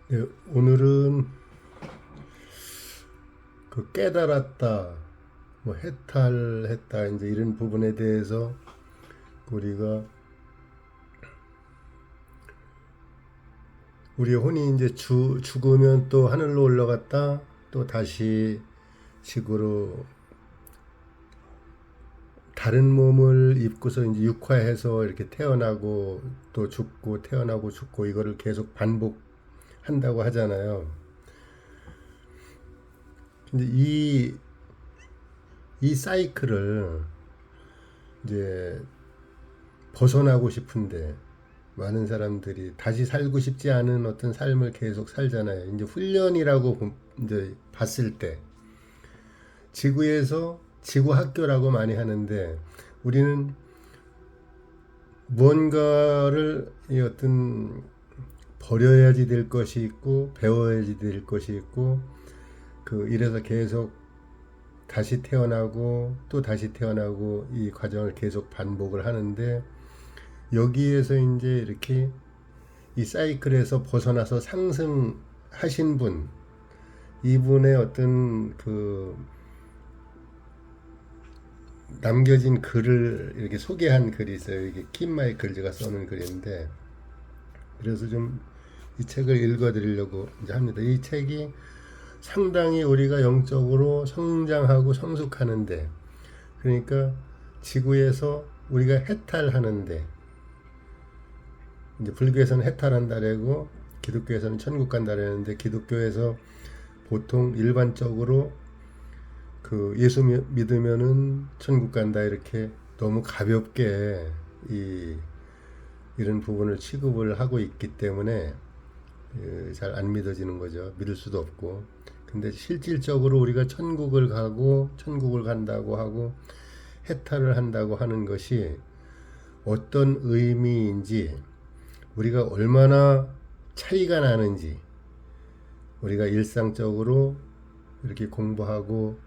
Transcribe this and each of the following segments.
네, 오늘은 그 깨달았다, 뭐 해탈했다, 이제 이런 부분에 대해서 우리가 우리 혼이 이제 죽으면 또 하늘로 올라갔다, 또 다시 지구로 다른 몸을 입고서 이제 육화해서 이렇게 태어나고 또 죽고 태어나고 죽고 이거를 계속 반복한다고 하잖아요. 근데 이 사이클을 이제 벗어나고 싶은데 많은 사람들이 다시 살고 싶지 않은 어떤 삶을 계속 살잖아요. 이제 훈련이라고 이제 봤을 때 지구에서 지구 학교라고 많이 하는데 우리는 무언가를 이 어떤 버려야지 될 것이 있고 배워야지 될 것이 있고 그 이래서 계속 다시 태어나고 또 다시 태어나고 이 과정을 계속 반복을 하는데 여기에서 이제 이렇게 이 사이클에서 벗어나서 상승하신 분, 이분의 어떤 그 남겨진 글을 이렇게 소개한 글이 있어요. 이게 킴 마이클즈가 써놓은 글인데, 그래서 좀 이 책을 읽어드리려고 이제 합니다. 이 책이 상당히 우리가 영적으로 성장하고 성숙하는데, 그러니까 지구에서 우리가 해탈하는데, 이제 불교에서는 해탈한다라고 기독교에서는 천국 간다라는데 기독교에서 보통 일반적으로 그 예수 믿으면은 천국 간다 이렇게 너무 가볍게 이런 부분을 취급을 하고 있기 때문에 잘 안 믿어지는 거죠. 믿을 수도 없고. 근데 실질적으로 우리가 천국을 가고 천국을 간다고 하고 해탈을 한다고 하는 것이 어떤 의미인지 우리가 얼마나 차이가 나는지 우리가 일상적으로 이렇게 공부하고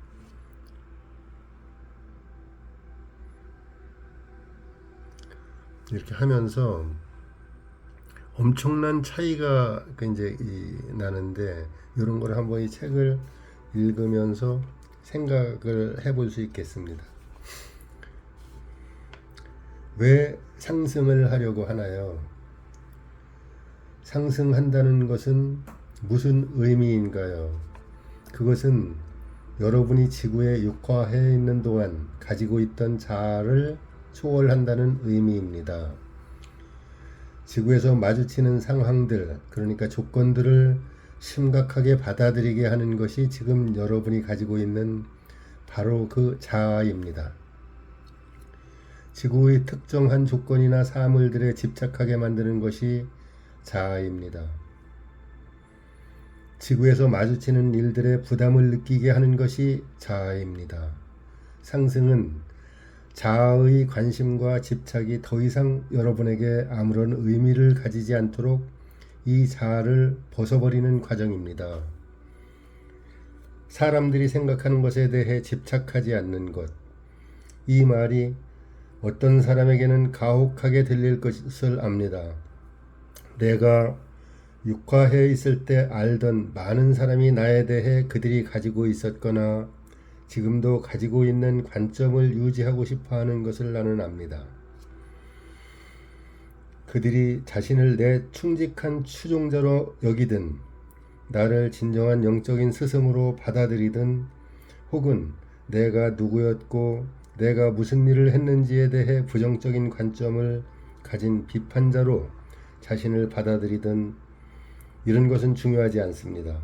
이렇게 하면서 엄청난 차이가 이제 나는데 이런 걸 한번 이 책을 읽으면서 생각을 해볼 수 있겠습니다. 왜 상승을 하려고 하나요? 상승한다는 것은 무슨 의미인가요? 그것은 여러분이 지구에 육화해 있는 동안 가지고 있던 자아를 초월한다는 의미입니다. 지구에서 마주치는 상황들, 그러니까 조건들을 심각하게 받아들이게 하는 것이 지금 여러분이 가지고 있는 바로 그 자아입니다. 지구의 특정한 조건이나 사물들에 집착하게 만드는 것이 자아입니다. 지구에서 마주치는 일들에 부담을 느끼게 하는 것이 자아입니다. 상승은 자아의 관심과 집착이 더 이상 여러분에게 아무런 의미를 가지지 않도록 이 자아를 벗어버리는 과정입니다. 사람들이 생각하는 것에 대해 집착하지 않는 것. 이 말이 어떤 사람에게는 가혹하게 들릴 것을 압니다. 내가 육화해 있을 때 알던 많은 사람이 나에 대해 그들이 가지고 있었거나 지금도 가지고 있는 관점을 유지하고 싶어 하는 것을 나는 압니다. 그들이 자신을 내 충직한 추종자로 여기든 나를 진정한 영적인 스승으로 받아들이든 혹은 내가 누구였고 내가 무슨 일을 했는지에 대해 부정적인 관점을 가진 비판자로 자신을 받아들이든 이런 것은 중요하지 않습니다.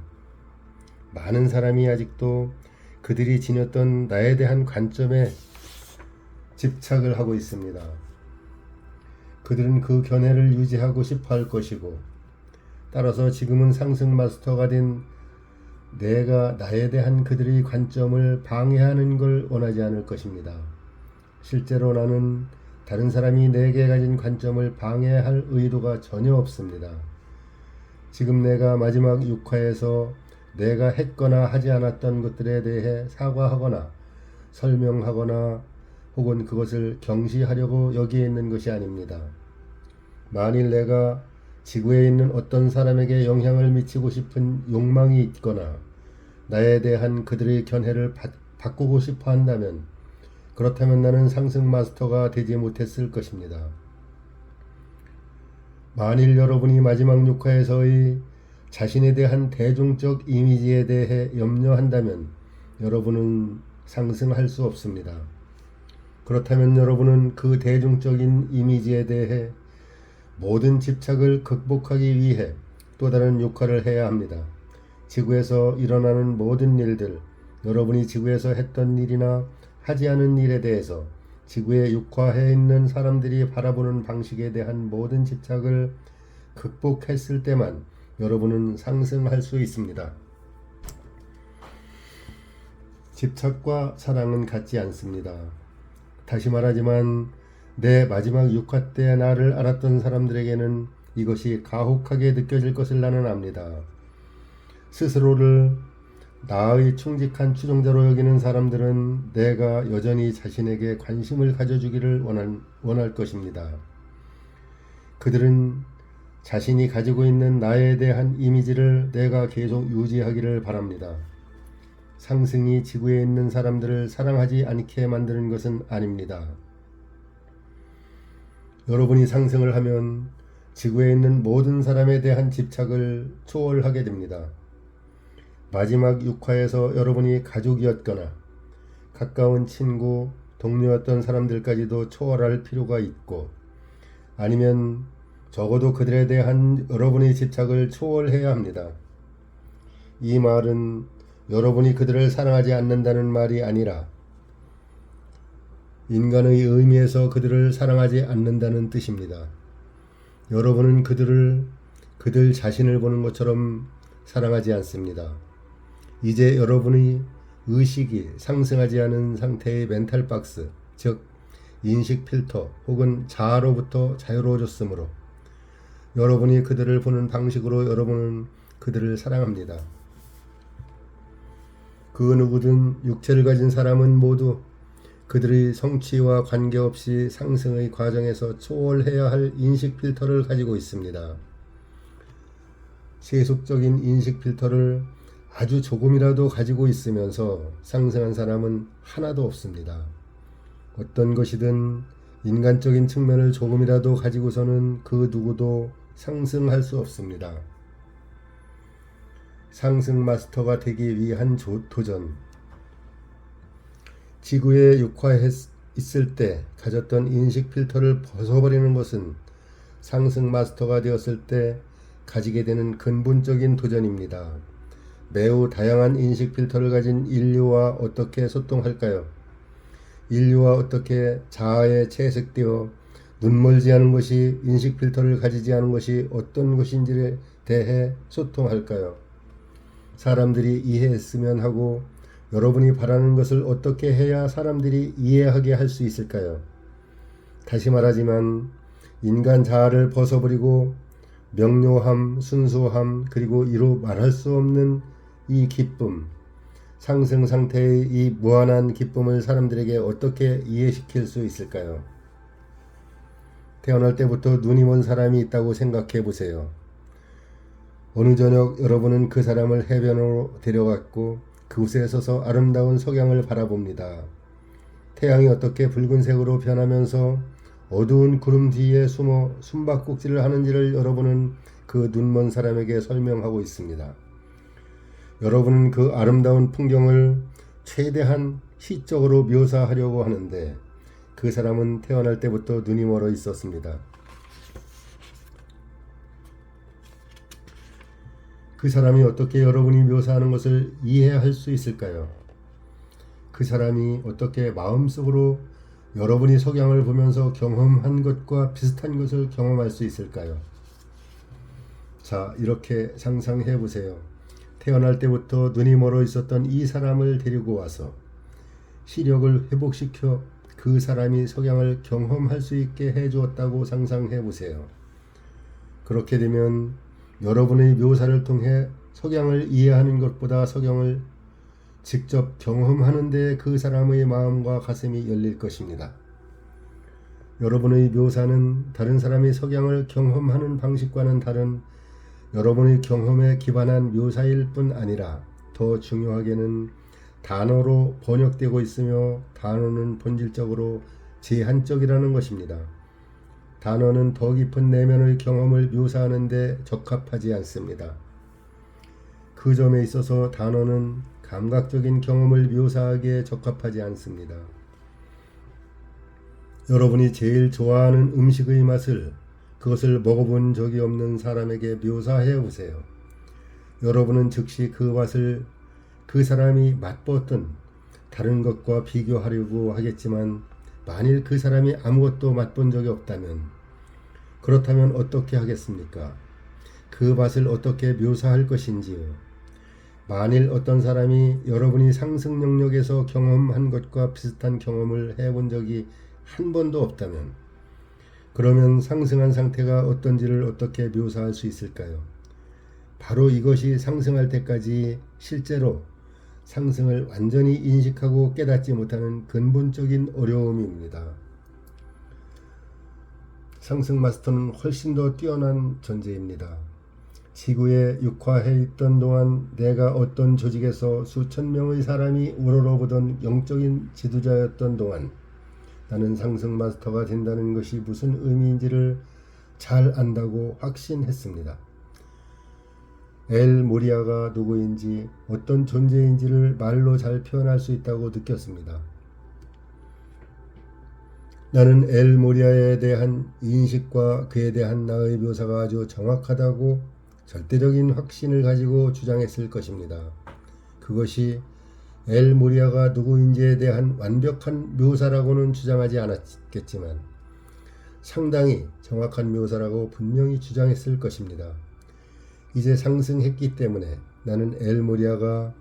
많은 사람이 아직도 그들이 지녔던 나에 대한 관점에 집착을 하고 있습니다. 그들은 그 견해를 유지하고 싶어 할 것이고 따라서 지금은 상승 마스터가 된 내가 나에 대한 그들의 관점을 방해하는 걸 원하지 않을 것입니다. 실제로 나는 다른 사람이 내게 가진 관점을 방해할 의도가 전혀 없습니다. 지금 내가 마지막 육화에서 내가 했거나 하지 않았던 것들에 대해 사과하거나 설명하거나 혹은 그것을 경시하려고 여기에 있는 것이 아닙니다. 만일 내가 지구에 있는 어떤 사람에게 영향을 미치고 싶은 욕망이 있거나 나에 대한 그들의 견해를 바꾸고 싶어 한다면, 그렇다면 나는 상승 마스터가 되지 못했을 것입니다. 만일 여러분이 마지막 6화에서의 자신에 대한 대중적 이미지에 대해 염려한다면 여러분은 상승할 수 없습니다. 그렇다면 여러분은 그 대중적인 이미지에 대해 모든 집착을 극복하기 위해 또 다른 6화를 해야 합니다. 지구에서 일어나는 모든 일들, 여러분이 지구에서 했던 일이나 하지 않은 일에 대해서 지구에 육화해 있는 사람들이 바라보는 방식에 대한 모든 집착을 극복했을 때만 여러분은 상승할 수 있습니다. 집착과 사랑은 같지 않습니다. 다시 말하지만 내 마지막 6화 때 나를 알았던 사람들에게는 이것이 가혹하게 느껴질 것을 나는 압니다. 스스로를 나의 충직한 추종자로 여기는 사람들은 내가 여전히 자신에게 관심을 가져주기를 원할 것입니다. 그들은 자신이 가지고 있는 나에 대한 이미지를 내가 계속 유지하기를 바랍니다. 상승이 지구에 있는 사람들을 사랑하지 않게 만드는 것은 아닙니다. 여러분이 상승을 하면 지구에 있는 모든 사람에 대한 집착을 초월하게 됩니다. 마지막 6화에서 여러분이 가족이었거나 가까운 친구, 동료였던 사람들까지도 초월할 필요가 있고, 아니면 적어도 그들에 대한 여러분의 집착을 초월해야 합니다. 이 말은 여러분이 그들을 사랑하지 않는다는 말이 아니라 인간의 의미에서 그들을 사랑하지 않는다는 뜻입니다. 여러분은 그들 자신을 보는 것처럼 사랑하지 않습니다. 이제 여러분의 의식이 상승하지 않은 상태의 멘탈 박스, 즉 인식 필터 혹은 자아로부터 자유로워졌으므로 여러분이 그들을 보는 방식으로 여러분은 그들을 사랑합니다. 그 누구든 육체를 가진 사람은 모두 그들의 성취와 관계없이 상승의 과정에서 초월해야 할 인식 필터를 가지고 있습니다. 세속적인 인식 필터를 아주 조금이라도 가지고 있으면서 상승한 사람은 하나도 없습니다. 어떤 것이든 인간적인 측면을 조금이라도 가지고서는 그 누구도 상승할 수 없습니다. 상승 마스터가 되기 위한 도전. 지구에 육화했을 때 가졌던 인식 필터를 벗어버리는 것은 상승 마스터가 되었을 때 가지게 되는 근본적인 도전입니다. 매우 다양한 인식 필터를 가진 인류와 어떻게 소통할까요? 인류와 어떻게 자아에 채색되어 눈멀지 않은 것이 인식 필터를 가지지 않은 것이 어떤 것인지에 대해 소통할까요? 사람들이 이해했으면 하고 여러분이 바라는 것을 어떻게 해야 사람들이 이해하게 할 수 있을까요? 다시 말하지만 인간 자아를 벗어버리고 명료함, 순수함, 그리고 이루 말할 수 없는 이 기쁨, 상승 상태의 이 무한한 기쁨을 사람들에게 어떻게 이해시킬 수 있을까요? 태어날 때부터 눈이 먼 사람이 있다고 생각해 보세요. 어느 저녁 여러분은 그 사람을 해변으로 데려갔고 그곳에 서서 아름다운 석양을 바라봅니다. 태양이 어떻게 붉은색으로 변하면서 어두운 구름 뒤에 숨어 숨바꼭질을 하는지를 여러분은 그 눈먼 사람에게 설명하고 있습니다. 여러분은 그 아름다운 풍경을 최대한 시적으로 묘사하려고 하는데 그 사람은 태어날 때부터 눈이 멀어 있었습니다. 그 사람이 어떻게 여러분이 묘사하는 것을 이해할 수 있을까요? 그 사람이 어떻게 마음속으로 여러분이 석양을 보면서 경험한 것과 비슷한 것을 경험할 수 있을까요? 자, 이렇게 상상해 보세요. 태어날 때부터 눈이 멀어 있었던 이 사람을 데리고 와서 시력을 회복시켜 그 사람이 석양을 경험할 수 있게 해 주었다고 상상해 보세요. 그렇게 되면 여러분의 묘사를 통해 석양을 이해하는 것보다 석양을 직접 경험하는 데 그 사람의 마음과 가슴이 열릴 것입니다. 여러분의 묘사는 다른 사람의 석양을 경험하는 방식과는 다른 여러분의 경험에 기반한 묘사일 뿐 아니라 더 중요하게는 단어로 번역되고 있으며 단어는 본질적으로 제한적이라는 것입니다. 단어는 더 깊은 내면의 경험을 묘사하는 데 적합하지 않습니다. 그 점에 있어서 단어는 감각적인 경험을 묘사하기에 적합하지 않습니다. 여러분이 제일 좋아하는 음식의 맛을 그것을 먹어본 적이 없는 사람에게 묘사해 보세요. 여러분은 즉시 그 맛을 그 사람이 맛보았던 다른 것과 비교하려고 하겠지만 만일 그 사람이 아무것도 맛본 적이 없다면 그렇다면 어떻게 하겠습니까? 그 맛을 어떻게 묘사할 것인지요. 만일 어떤 사람이 여러분이 상승 영역에서 경험한 것과 비슷한 경험을 해본 적이 한 번도 없다면 그러면 상승한 상태가 어떤지를 어떻게 묘사할 수 있을까요? 바로 이것이 상승할 때까지 실제로 상승을 완전히 인식하고 깨닫지 못하는 근본적인 어려움입니다. 상승 마스터는 훨씬 더 뛰어난 존재입니다. 지구에 육화해 있던 동안 내가 어떤 조직에서 수천 명의 사람이 우러러보던 영적인 지도자였던 동안 나는 상승 마스터가 된다는 것이 무슨 의미인지를 잘 안다고 확신했습니다. 엘 모리아가 누구인지 어떤 존재인지를 말로 잘 표현할 수 있다고 느꼈습니다. 나는 엘 모리아에 대한 인식과 그에 대한 나의 묘사가 아주 정확하다고 절대적인 확신을 가지고 주장했을 것입니다. 그것이 엘 모리아가 누구인지에 대한 완벽한 묘사라고는 주장하지 않았겠지만 상당히 정확한 묘사라고 분명히 주장했을 것입니다. 이제 상승했기 때문에 나는 엘 모리아가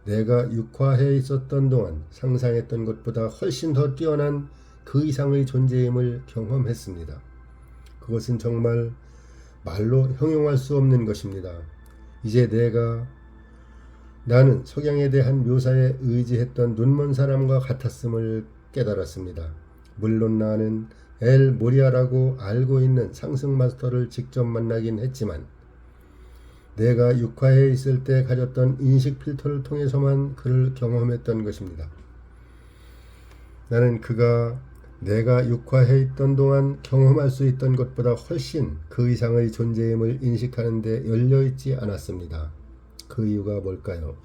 내가 육화해 있었던 동안 상상했던 것보다 훨씬 더 뛰어난 그 이상의 존재임을 경험했습니다. 그것은 정말 말로 형용할 수 없는 것입니다. 이제 나는 석양에 대한 묘사에 의지했던 눈먼 사람과 같았음을 깨달았습니다. 물론 나는 엘 모리아라고 알고 있는 상승 마스터를 직접 만나긴 했지만 내가 육화해 있을 때 가졌던 인식 필터를 통해서만 그를 경험했던 것입니다. 나는 그가 내가 육화해 있던 동안 경험할 수 있던 것보다 훨씬 그 이상의 존재임을 인식하는 데 열려있지 않았습니다. 그 이유가 뭘까요?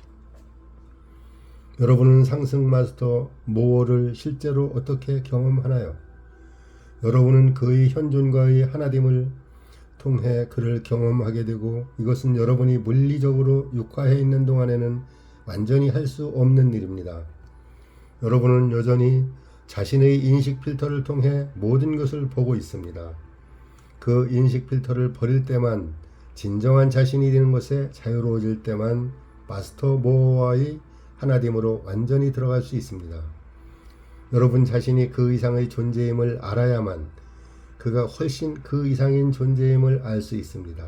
여러분은 상승 마스터 모어를 실제로 어떻게 경험하나요? 여러분은 그의 현존과의 하나됨을 통해 그를 경험하게 되고 이것은 여러분이 물리적으로 육화해 있는 동안에는 완전히 할 수 없는 일입니다. 여러분은 여전히 자신의 인식 필터를 통해 모든 것을 보고 있습니다. 그 인식 필터를 버릴 때만 진정한 자신이 되는 것에 자유로워질 때만 마스터 모어와의 하나됨으로 완전히 들어갈 수 있습니다. 여러분 자신이 그 이상의 존재임을 알아야만 그가 훨씬 그 이상인 존재임을 알 수 있습니다.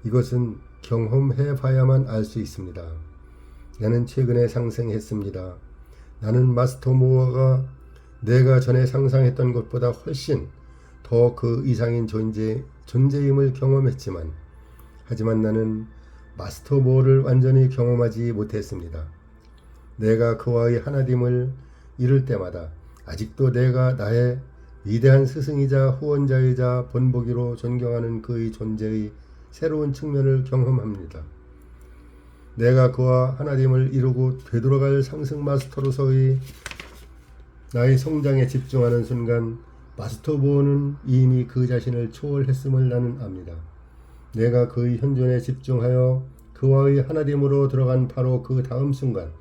이것은 경험해 봐야만 알 수 있습니다. 나는 최근에 상승했습니다. 나는 마스터 모어가 내가 전에 상상했던 것보다 훨씬 더 그 이상인 존재임을 경험했지만 하지만 나는 마스터 모어를 완전히 경험하지 못했습니다. 내가 그와의 하나됨을 이룰 때마다 아직도 내가 나의 위대한 스승이자 후원자이자 본보기로 존경하는 그의 존재의 새로운 측면을 경험합니다. 내가 그와 하나됨을 이루고 되돌아갈 상승 마스터로서의 나의 성장에 집중하는 순간 마스터 모어는 이미 그 자신을 초월했음을 나는 압니다. 내가 그의 현존에 집중하여 그와의 하나됨으로 들어간 바로 그 다음 순간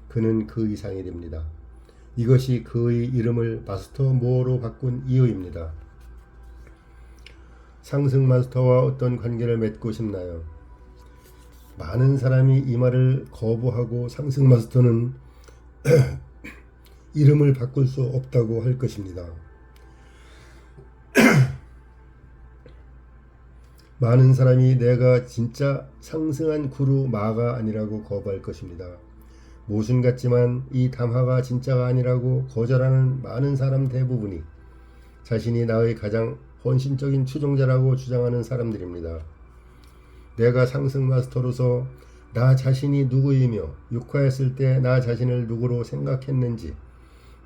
그는 그 이상이 됩니다. 이것이 그의 이름을 마스터 모어로 바꾼 이유입니다. 상승 마스터와 어떤 관계를 맺고 싶나요? 많은 사람이 이 말을 거부하고 상승 마스터는 이름을 바꿀 수 없다고 할 것입니다. 많은 사람이 내가 진짜 상승한 구루 마가 아니라고 거부할 것입니다. 모순 같지만 이 담화가 진짜가 아니라고 거절하는 많은 사람 대부분이 자신이 나의 가장 헌신적인 추종자라고 주장하는 사람들입니다. 내가 상승 마스터로서 나 자신이 누구이며 육화했을 때 나 자신을 누구로 생각했는지,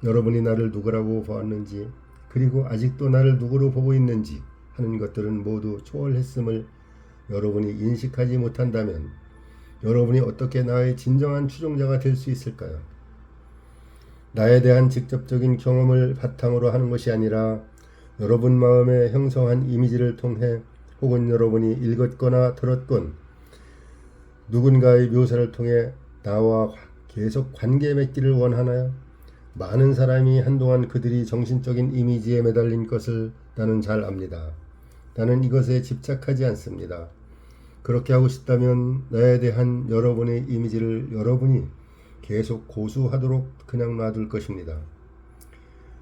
여러분이 나를 누구라고 보았는지, 그리고 아직도 나를 누구로 보고 있는지 하는 것들은 모두 초월했음을 여러분이 인식하지 못한다면 여러분이 어떻게 나의 진정한 추종자가 될 수 있을까요? 나에 대한 직접적인 경험을 바탕으로 하는 것이 아니라 여러분 마음에 형성한 이미지를 통해 혹은 여러분이 읽었거나 들었건 누군가의 묘사를 통해 나와 계속 관계 맺기를 원하나요? 많은 사람이 한동안 그들이 정신적인 이미지에 매달린 것을 나는 잘 압니다. 나는 이것에 집착하지 않습니다. 그렇게 하고 싶다면 나에 대한 여러분의 이미지를 여러분이 계속 고수하도록 그냥 놔둘 것입니다.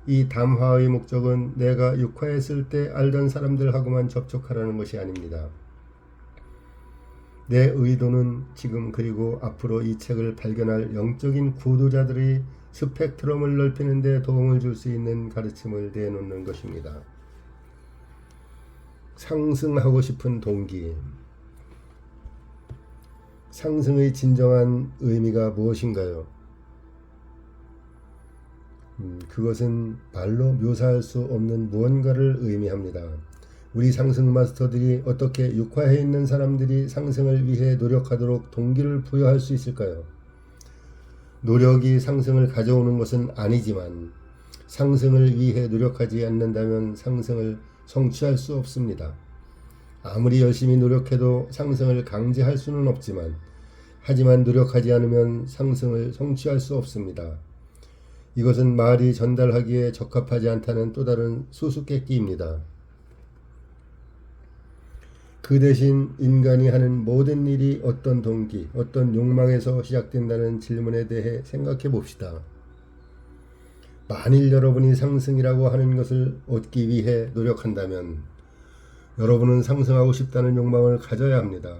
이 담화의 목적은 내가 육화했을 때 알던 사람들하고만 접촉하라는 것이 아닙니다. 내 의도는 지금 그리고 앞으로 이 책을 발견할 영적인 구도자들의 스펙트럼을 넓히는 데 도움을 줄 수 있는 가르침을 내놓는 것입니다. 상승하고 싶은 동기. 상승의 진정한 의미가 무엇인가요? 그것은 말로 묘사할 수 없는 무언가를 의미합니다. 우리 상승 마스터들이 어떻게 육화해 있는 사람들이 상승을 위해 노력하도록 동기를 부여할 수 있을까요? 노력이 상승을 가져오는 것은 아니지만 상승을 위해 노력하지 않는다면 상승을 성취할 수 없습니다. 아무리 열심히 노력해도 상승을 강제할 수는 없지만 하지만 노력하지 않으면 상승을 성취할 수 없습니다. 이것은 말이 전달하기에 적합하지 않다는 또 다른 수수께끼입니다. 그 대신 인간이 하는 모든 일이 어떤 동기, 어떤 욕망에서 시작된다는 질문에 대해 생각해 봅시다. 만일 여러분이 상승이라고 하는 것을 얻기 위해 노력한다면 여러분은 상승하고 싶다는 욕망을 가져야 합니다.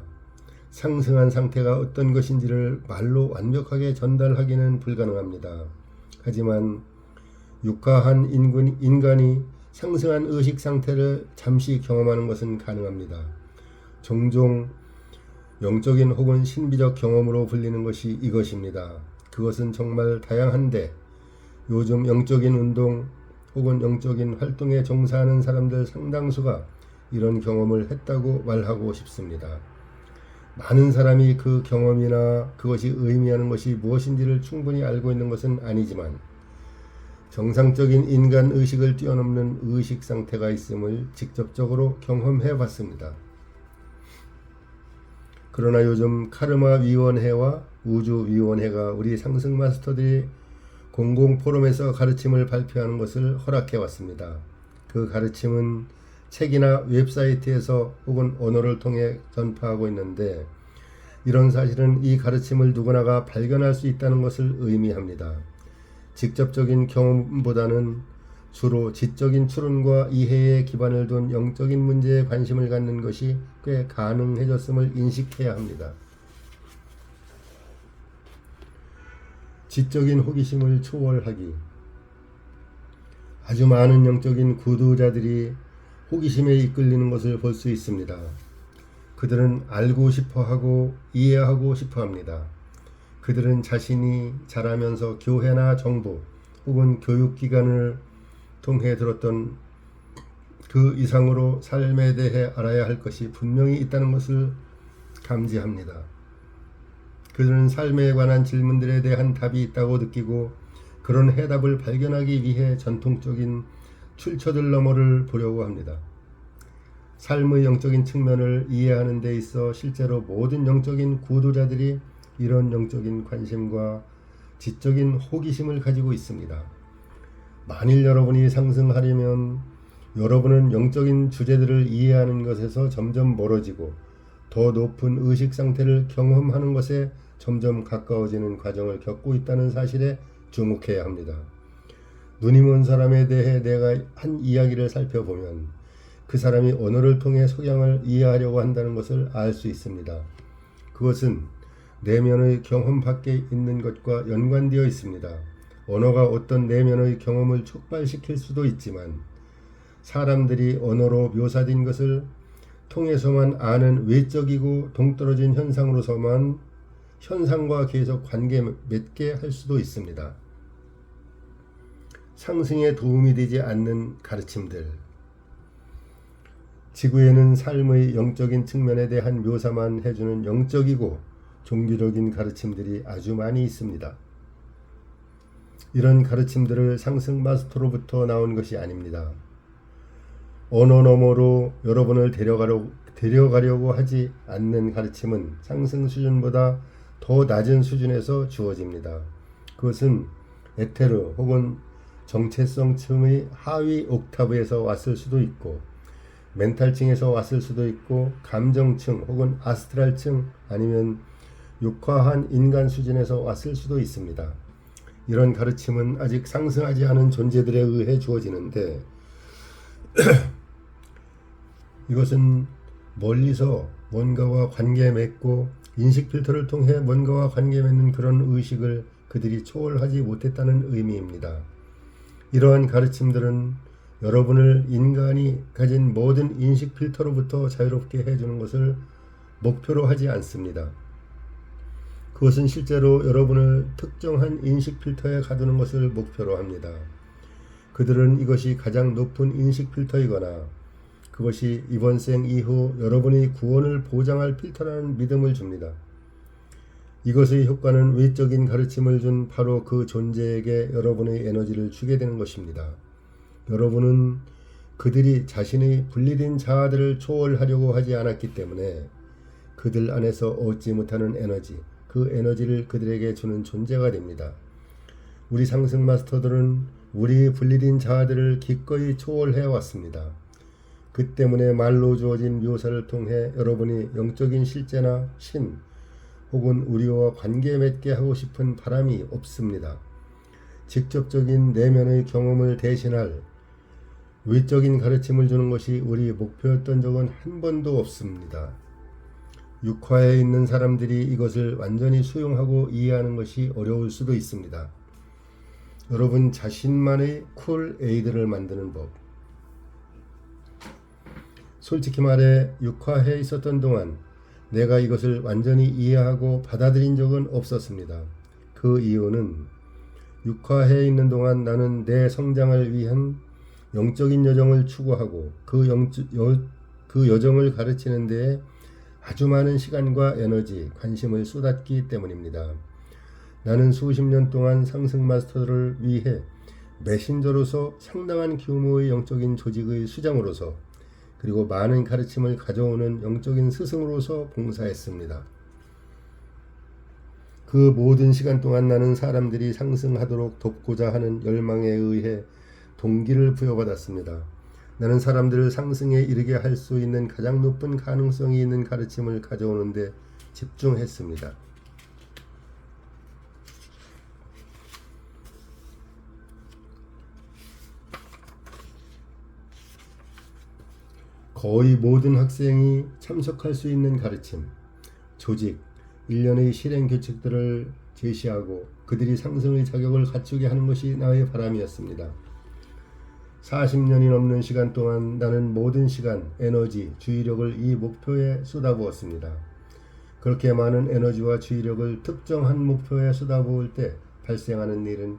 상승한 상태가 어떤 것인지를 말로 완벽하게 전달하기는 불가능합니다. 하지만 육화한 인간이 상승한 의식 상태를 잠시 경험하는 것은 가능합니다. 종종 영적인 혹은 신비적 경험으로 불리는 것이 이것입니다. 그것은 정말 다양한데 요즘 영적인 운동 혹은 영적인 활동에 종사하는 사람들 상당수가 이런 경험을 했다고 말하고 싶습니다. 많은 사람이 그 경험이나 그것이 의미하는 것이 무엇인지를 충분히 알고 있는 것은 아니지만 정상적인 인간 의식을 뛰어넘는 의식 상태가 있음을 직접적으로 경험해 봤습니다. 그러나 요즘 카르마 위원회와 우주 위원회가 우리 상승 마스터들이 공공 포럼에서 가르침을 발표하는 것을 허락해 왔습니다. 그 가르침은 책이나 웹사이트에서 혹은 언어를 통해 전파하고 있는데 이런 사실은 이 가르침을 누구나가 발견할 수 있다는 것을 의미합니다. 직접적인 경험보다는 주로 지적인 추론과 이해에 기반을 둔 영적인 문제에 관심을 갖는 것이 꽤 가능해졌음을 인식해야 합니다. 지적인 호기심을 초월하기. 아주 많은 영적인 구도자들이 호기심에 이끌리는 것을 볼 수 있습니다. 그들은 알고 싶어하고 이해하고 싶어합니다. 그들은 자신이 자라면서 교회나 정부 혹은 교육기관을 통해 들었던 그 이상으로 삶에 대해 알아야 할 것이 분명히 있다는 것을 감지합니다. 그들은 삶에 관한 질문들에 대한 답이 있다고 느끼고 그런 해답을 발견하기 위해 전통적인 출처들 너머를 보려고 합니다. 삶의 영적인 측면을 이해하는 데 있어 실제로 모든 영적인 구도자들이 이런 영적인 관심과 지적인 호기심을 가지고 있습니다. 만일 여러분이 상승하려면 여러분은 영적인 주제들을 이해하는 것에서 점점 멀어지고 더 높은 의식 상태를 경험하는 것에 점점 가까워지는 과정을 겪고 있다는 사실에 주목해야 합니다. 눈이 먼 사람에 대해 내가 한 이야기를 살펴보면 그 사람이 언어를 통해 석양을 이해하려고 한다는 것을 알 수 있습니다. 그것은 내면의 경험 밖에 있는 것과 연관되어 있습니다. 언어가 어떤 내면의 경험을 촉발시킬 수도 있지만 사람들이 언어로 묘사된 것을 통해서만 아는 외적이고 동떨어진 현상으로서만 현상과 계속 관계 맺게 할 수도 있습니다. 상승에 도움이 되지 않는 가르침들. 지구에는 삶의 영적인 측면에 대한 묘사만 해주는 영적이고 종교적인 가르침들이 아주 많이 있습니다. 이런 가르침들을 상승 마스터로부터 나온 것이 아닙니다. 언어 너머로 여러분을 데려가려고 하지 않는 가르침은 상승 수준보다 더 낮은 수준에서 주어집니다. 그것은 에테르 혹은 정체성층의 하위 옥타브에서 왔을 수도 있고 멘탈층에서 왔을 수도 있고 감정층 혹은 아스트랄층 아니면 육화한 인간 수준에서 왔을 수도 있습니다. 이런 가르침은 아직 상승하지 않은 존재들에 의해 주어지는데 이것은 멀리서 뭔가와 관계 맺고 인식 필터를 통해 뭔가와 관계 맺는 그런 의식을 그들이 초월하지 못했다는 의미입니다. 이러한 가르침들은 여러분을 인간이 가진 모든 인식 필터로부터 자유롭게 해주는 것을 목표로 하지 않습니다. 그것은 실제로 여러분을 특정한 인식 필터에 가두는 것을 목표로 합니다. 그들은 이것이 가장 높은 인식 필터이거나 그것이 이번 생 이후 여러분의 구원을 보장할 필터라는 믿음을 줍니다. 이것의 효과는 외적인 가르침을 준 바로 그 존재에게 여러분의 에너지를 주게 되는 것입니다. 여러분은 그들이 자신의 분리된 자아들을 초월하려고 하지 않았기 때문에 그들 안에서 얻지 못하는 에너지, 그 에너지를 그들에게 주는 존재가 됩니다. 우리 상승 마스터들은 우리 분리된 자아들을 기꺼이 초월해 왔습니다. 그 때문에 말로 주어진 묘사를 통해 여러분이 영적인 실제나 신 혹은 우리와 관계 맺게 하고 싶은 바람이 없습니다. 직접적인 내면의 경험을 대신할 외적인 가르침을 주는 것이 우리 목표였던 적은 한 번도 없습니다. 육화에 있는 사람들이 이것을 완전히 수용하고 이해하는 것이 어려울 수도 있습니다. 여러분 자신만의 쿨 에이드를 만드는 법. 솔직히 말해 육화해 있었던 동안 내가 이것을 완전히 이해하고 받아들인 적은 없었습니다. 그 이유는 육화해 있는 동안 나는 내 성장을 위한 영적인 여정을 추구하고 그 여정을 가르치는 데에 아주 많은 시간과 에너지, 관심을 쏟았기 때문입니다. 나는 수십 년 동안 상승 마스터들을 위해 메신저로서 상당한 규모의 영적인 조직의 수장으로서 그리고 많은 가르침을 가져오는 영적인 스승으로서 봉사했습니다. 그 모든 시간 동안 나는 사람들이 상승하도록 돕고자 하는 열망에 의해 동기를 부여받았습니다. 나는 사람들을 상승에 이르게 할 수 있는 가장 높은 가능성이 있는 가르침을 가져오는 데 집중했습니다. 거의 모든 학생이 참석할 수 있는 가르침, 조직, 일련의 실행 규칙들을 제시하고 그들이 상승의 자격을 갖추게 하는 것이 나의 바람이었습니다. 40년이 넘는 시간 동안 나는 모든 시간, 에너지, 주의력을 이 목표에 쏟아부었습니다. 그렇게 많은 에너지와 주의력을 특정한 목표에 쏟아부을 때 발생하는 일은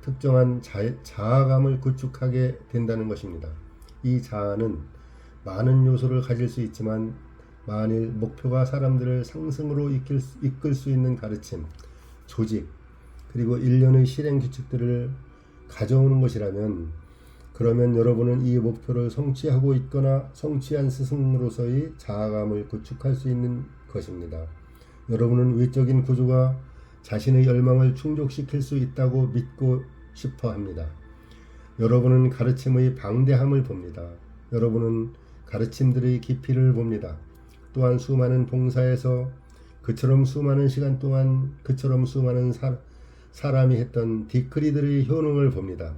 특정한 자아감을 구축하게 된다는 것입니다. 이 자아는 많은 요소를 가질 수 있지만 만일 목표가 사람들을 상승으로 이끌 수 있는 가르침, 조직, 그리고 일련의 실행 규칙들을 가져오는 것이라면 그러면 여러분은 이 목표를 성취하고 있거나 성취한 스승으로서의 자아감을 구축할 수 있는 것입니다. 여러분은 외적인 구조가 자신의 열망을 충족시킬 수 있다고 믿고 싶어 합니다. 여러분은 가르침의 방대함을 봅니다. 여러분은 가르침들의 깊이를 봅니다. 또한 수많은 봉사에서 그처럼 수많은 시간 동안 그처럼 수많은 사람이 했던 디크리들의 효능을 봅니다.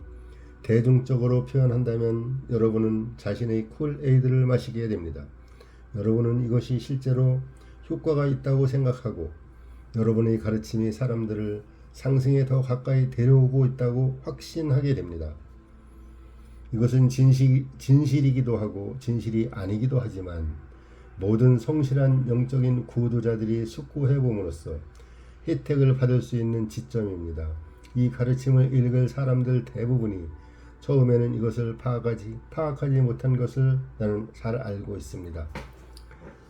대중적으로 표현한다면 여러분은 자신의 쿨 에이드를 마시게 됩니다. 여러분은 이것이 실제로 효과가 있다고 생각하고 여러분의 가르침이 사람들을 상승에 더 가까이 데려오고 있다고 확신하게 됩니다. 이것은 진실이기도 하고 진실이 아니기도 하지만 모든 성실한 영적인 구도자들이 숙고해 봄으로써 혜택을 받을 수 있는 지점입니다. 이 가르침을 읽을 사람들 대부분이 처음에는 이것을 파악하지 못한 것을 나는 잘 알고 있습니다.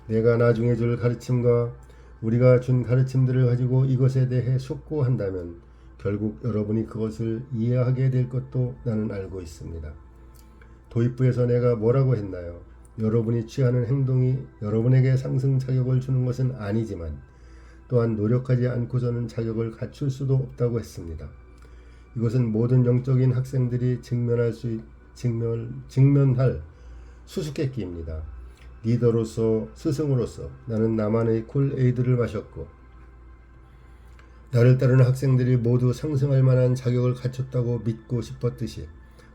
내가 나중에 줄 가르침과 우리가 준 가르침들을 가지고 이것에 대해 숙고한다면 결국 여러분이 그것을 이해하게 될 것도 나는 알고 있습니다. 도입부에서 내가 뭐라고 했나요? 여러분이 취하는 행동이 여러분에게 상승 자격을 주는 것은 아니지만 또한 노력하지 않고서는 자격을 갖출 수도 없다고 했습니다. 이것은 모든 영적인 학생들이 직면할 수수께끼입니다. 리더로서 스승으로서 나는 나만의 콜에이드를 마셨고 나를 따르는 학생들이 모두 상승할 만한 자격을 갖췄다고 믿고 싶었듯이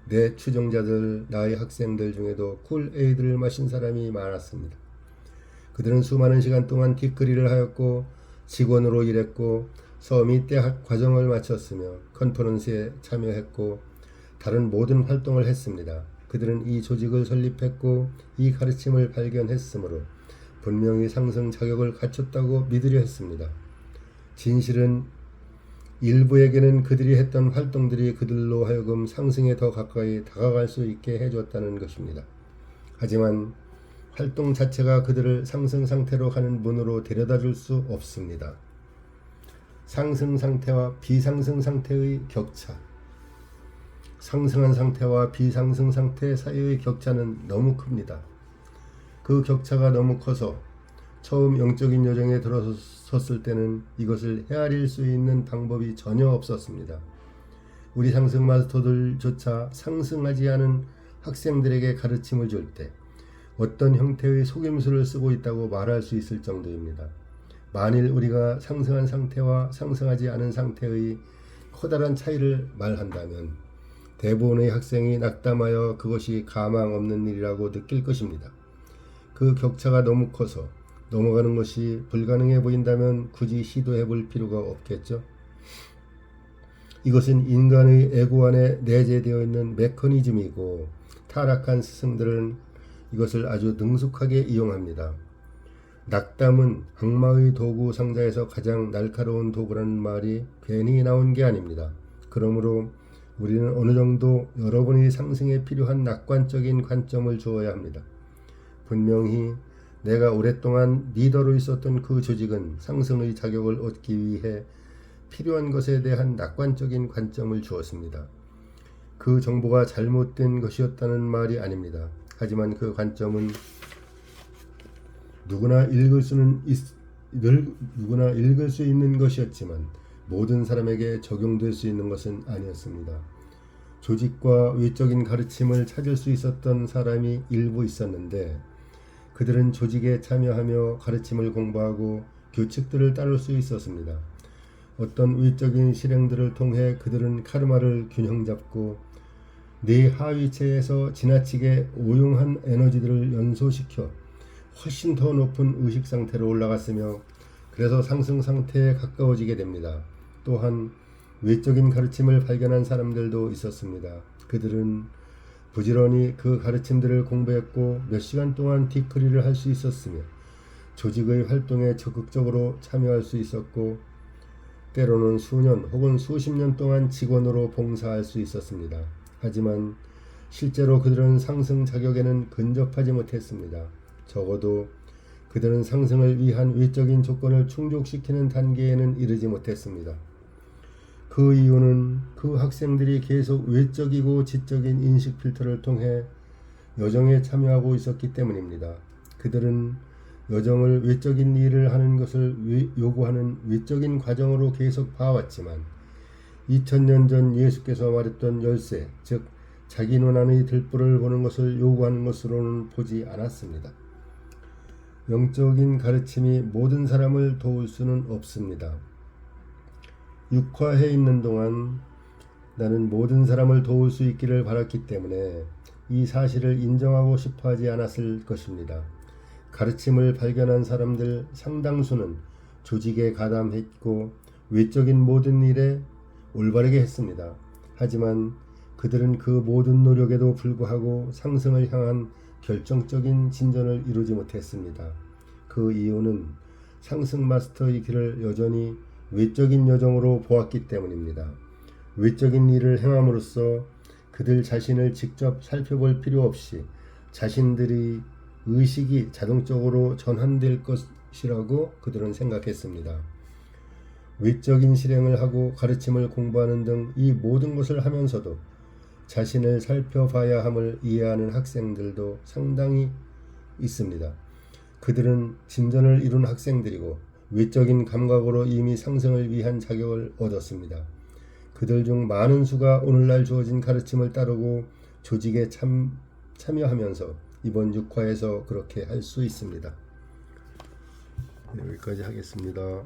내 추종자들, 나의 학생들 중에도 콜에이드를 마신 사람이 많았습니다. 그들은 수많은 시간 동안 뒷거리를 하였고 직원으로 일했고 서밋 대학 과정을 마쳤으며 컨퍼런스에 참여했고 다른 모든 활동을 했습니다. 그들은 이 조직을 설립했고 이 가르침을 발견했으므로 분명히 상승 자격을 갖췄다고 믿으려 했습니다. 진실은 일부에게는 그들이 했던 활동들이 그들로 하여금 상승에 더 가까이 다가갈 수 있게 해줬다는 것입니다. 하지만 활동 자체가 그들을 상승 상태로 가는 문으로 데려다 줄 수 없습니다. 상승 상태와 비상승 상태의 격차. 상승한 상태와 비상승 상태 사이의 격차는 너무 큽니다. 그 격차가 너무 커서 처음 영적인 여정에 들어섰을 때는 이것을 헤아릴 수 있는 방법이 전혀 없었습니다. 우리 상승 마스터들조차 상승하지 않은 학생들에게 가르침을 줄 때 어떤 형태의 속임수를 쓰고 있다고 말할 수 있을 정도입니다. 만일 우리가 상승한 상태와 상승하지 않은 상태의 커다란 차이를 말한다면 대부분의 학생이 낙담하여 그것이 가망 없는 일이라고 느낄 것입니다. 그 격차가 너무 커서 넘어가는 것이 불가능해 보인다면 굳이 시도해 볼 필요가 없겠죠. 이것은 인간의 에고 안에 내재되어 있는 메커니즘이고 타락한 스승들은 이것을 아주 능숙하게 이용합니다. 낙담은 악마의 도구 상자에서 가장 날카로운 도구라는 말이 괜히 나온 게 아닙니다. 그러므로 우리는 어느 정도 여러분의 상승에 필요한 낙관적인 관점을 주어야 합니다. 분명히 내가 오랫동안 리더로 있었던 그 조직은 상승의 자격을 얻기 위해 필요한 것에 대한 낙관적인 관점을 주었습니다. 그 정보가 잘못된 것이었다는 말이 아닙니다. 하지만 그 관점은 누구나 읽을 수 있는 것이었지만 모든 사람에게 적용될 수 있는 것은 아니었습니다. 조직과 외적인 가르침을 찾을 수 있었던 사람이 일부 있었는데 그들은 조직에 참여하며 가르침을 공부하고 규칙들을 따를 수 있었습니다. 어떤 외적인 실행들을 통해 그들은 카르마를 균형잡고 내 하위체에서 지나치게 오용한 에너지들을 연소시켜 훨씬 더 높은 의식 상태로 올라갔으며 그래서 상승 상태에 가까워지게 됩니다. 또한 외적인 가르침을 발견한 사람들도 있었습니다. 그들은 부지런히 그 가르침들을 공부했고 몇 시간 동안 뒷거리를 할 수 있었으며 조직의 활동에 적극적으로 참여할 수 있었고 때로는 수년 혹은 수십 년 동안 직원으로 봉사할 수 있었습니다. 하지만 실제로 그들은 상승 자격에는 근접하지 못했습니다. 적어도 그들은 상승을 위한 외적인 조건을 충족시키는 단계에는 이르지 못했습니다. 그 이유는 그 학생들이 계속 외적이고 지적인 인식 필터를 통해 여정에 참여하고 있었기 때문입니다. 그들은 여정을 외적인 일을 하는 것을 요구하는 외적인 과정으로 계속 봐왔지만 2000년 전 예수께서 말했던 열쇠, 즉 자기 눈 안의 들불을 보는 것을 요구하는 것으로는 보지 않았습니다. 영적인 가르침이 모든 사람을 도울 수는 없습니다. 육화해 있는 동안 나는 모든 사람을 도울 수 있기를 바랐기 때문에 이 사실을 인정하고 싶어 하지 않았을 것입니다. 가르침을 발견한 사람들 상당수는 조직에 가담했고 외적인 모든 일에 올바르게 했습니다. 하지만 그들은 그 모든 노력에도 불구하고 상승을 향한 결정적인 진전을 이루지 못했습니다. 그 이유는 상승 마스터의 길을 여전히 외적인 여정으로 보았기 때문입니다. 외적인 일을 행함으로써 그들 자신을 직접 살펴볼 필요 없이 자신들의 의식이 자동적으로 전환될 것이라고 그들은 생각했습니다. 외적인 실행을 하고 가르침을 공부하는 등 이 모든 것을 하면서도 자신을 살펴봐야 함을 이해하는 학생들도 상당히 있습니다. 그들은 진전을 이룬 학생들이고 외적인 감각으로 이미 상승을 위한 자격을 얻었습니다. 그들 중 많은 수가 오늘날 주어진 가르침을 따르고 조직에 참여하면서 이번 6화에서 그렇게 할 수 있습니다. 여기까지 하겠습니다.